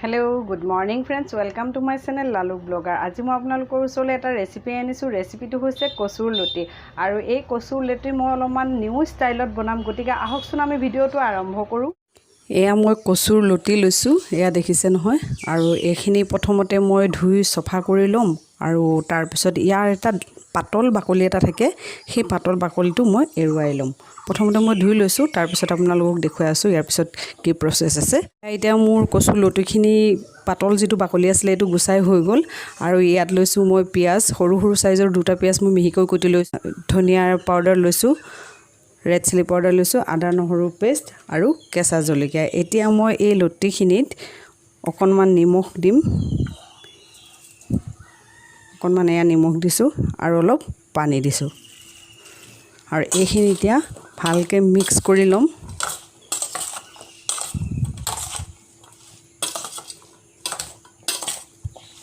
Hello good morning friends welcome to my channel Lalu blogger. आज मैं आपनालोকৰ ওচৰলৈ এটা ৰেচিপি আনিছো। ৰেচিপিটো হৈছে কচুৰ লতি আৰু এই কচুৰ লতি মই অলপমান নিউ ষ্টাইলত বনাম, গতিকে আহকচোন আমি ভিডিওটো আৰম্ভ কৰোঁ। এয়া মই কচুৰ লতি লৈছো, এয়া দেখিছে নহয়, আৰু এইখিনি প্ৰথমতে মই ধুই সফা কৰি লম আৰু তাৰ পিছত ইয়াৰ এটা পাতল বাকলি এটা থাকে, সেই পাতল বাকলিটো মই এৰুৱাই লম। প্ৰথমতে মই ধুই লৈছো, তাৰ পিছত আপোনালোকক দেখুৱাই আছো ইয়াৰ পিছত কি প্ৰসেস আছে। এতিয়া মোৰ কচুৰ লতিখিনি পাতল যিটো বাকলি আছিল এটো গুছাই হৈ গল আৰু ইয়াত লৈছো মই পিয়াজ, সৰু সৰু সাইজৰ দুটা পিয়াজ মই মিহিকৈ কুটি লৈছো, ধনিয়াৰ পাউডাৰ লৈছো, ৰেড চিলি পাউডাৰ লৈছো, আদা নহৰু পেষ্ট আৰু কেঁচা জলকীয়া। এতিয়া মই এই লতিখিনিত অকণমান নিমখ দিম, অকণমান এয়া নিমখ দিছো আৰু অলপ পানী দিছো আৰু এইখিনি এতিয়া ভালকৈ মিক্স কৰি লম।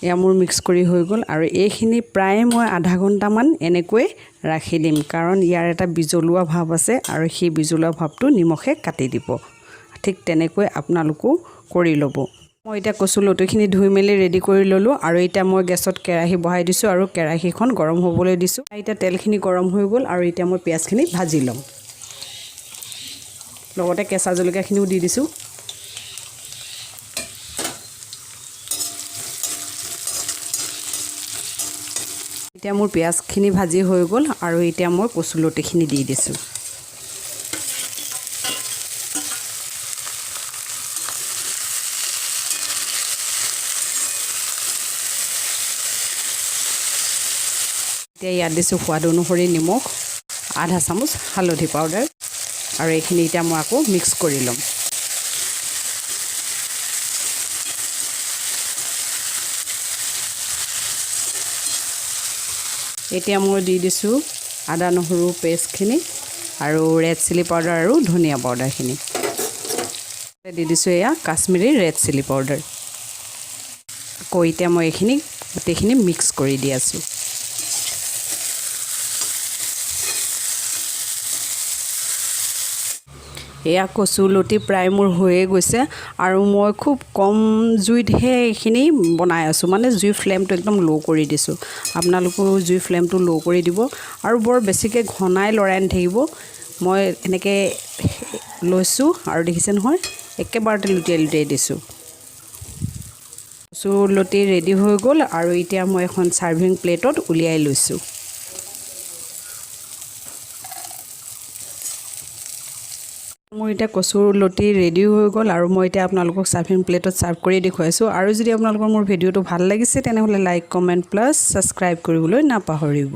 এয়া মোৰ মিক্স কৰি হৈ গ'ল আৰু এইখিনি প্ৰায় মই আধা ঘণ্টামান এনেকৈ ৰাখি দিম, কাৰণ ইয়াৰ এটা বিজলুৱা ভাৱ আছে আৰু সেই বিজলুৱা ভাৱটো নিমখে কাটি দিব। ঠিক তেনেকৈ আপোনালোকো কৰি ল'ব। মই এতিয়া কচুৰ লতিখিনি ধুই মেলি ৰেডি কৰি ল'লোঁ আৰু এতিয়া মই গেছত কেৰাহী বহাই দিছোঁ আৰু কেৰাহীখন গৰম হ'বলৈ দিছোঁ। এতিয়া তেলখিনি গৰম হৈ গ'ল আৰু এতিয়া মই পিঁয়াজখিনি ভাজি ল'ম, লগতে কেঁচা জলকীয়াখিনিও দি দিছোঁ। এতিয়া মোৰ পিঁয়াজখিনি ভাজি হৈ গ'ল আৰু এতিয়া মই কচুৰ লতিখিনি দি দিছোঁ। এতিয়া ইয়াত দিছোঁ সোৱাদ অনুসৰি নিমখ, আধা চামুচ হালধি পাউডাৰ আৰু এইখিনি এতিয়া মই আকৌ মিক্স কৰি ল'ম। এতিয়া মই দি দিছোঁ আদা নহৰু পেষ্টখিনি আৰু ৰেড চিলি পাউডাৰ আৰু ধনিয়া পাউডাৰখিনি দি দিছোঁ, এয়া কাশ্মীৰী ৰেড চিলি পাউডাৰ। আকৌ এতিয়া মই এইখিনি গোটেইখিনি মিক্স কৰি দি আছোঁ। এয়া কচুৰ লতি প্ৰায় মোৰ হৈয়ে গৈছে আৰু মই খুব কম জুইতহে এইখিনি বনাই আছোঁ, মানে জুইৰ ফ্লেমটো একদম ল' কৰি দিছোঁ। আপোনালোকেও জুইৰ ফ্লেমটো ল' কৰি দিব আৰু বৰ বেছিকৈ ঘনাই লৰাই নাথাকিব। মই এনেকৈ লৈছোঁ আৰু দেখিছে নহয়, একেবাৰতে লুটিয়াই লুটিয়াই দিছোঁ। কচুৰ লতি ৰেডি হৈ গ'ল আৰু এতিয়া মই এখন চাৰ্ভিং প্লেটত উলিয়াই লৈছোঁ। মোৰ এতিয়া কচুৰ লতি ৰেডি হৈ গ'ল আৰু মই এতিয়া আপোনালোকক চাৰ্ভিং প্লেটত চাৰ্ভ কৰি দেখুৱাইছোঁ। আৰু যদি আপোনালোকৰ মোৰ ভিডিঅ'টো ভাল লাগিছে তেনেহ'লে লাইক, কমেণ্ট প্লাছ ছাবস্ক্ৰাইব কৰিবলৈ নাপাহৰিব।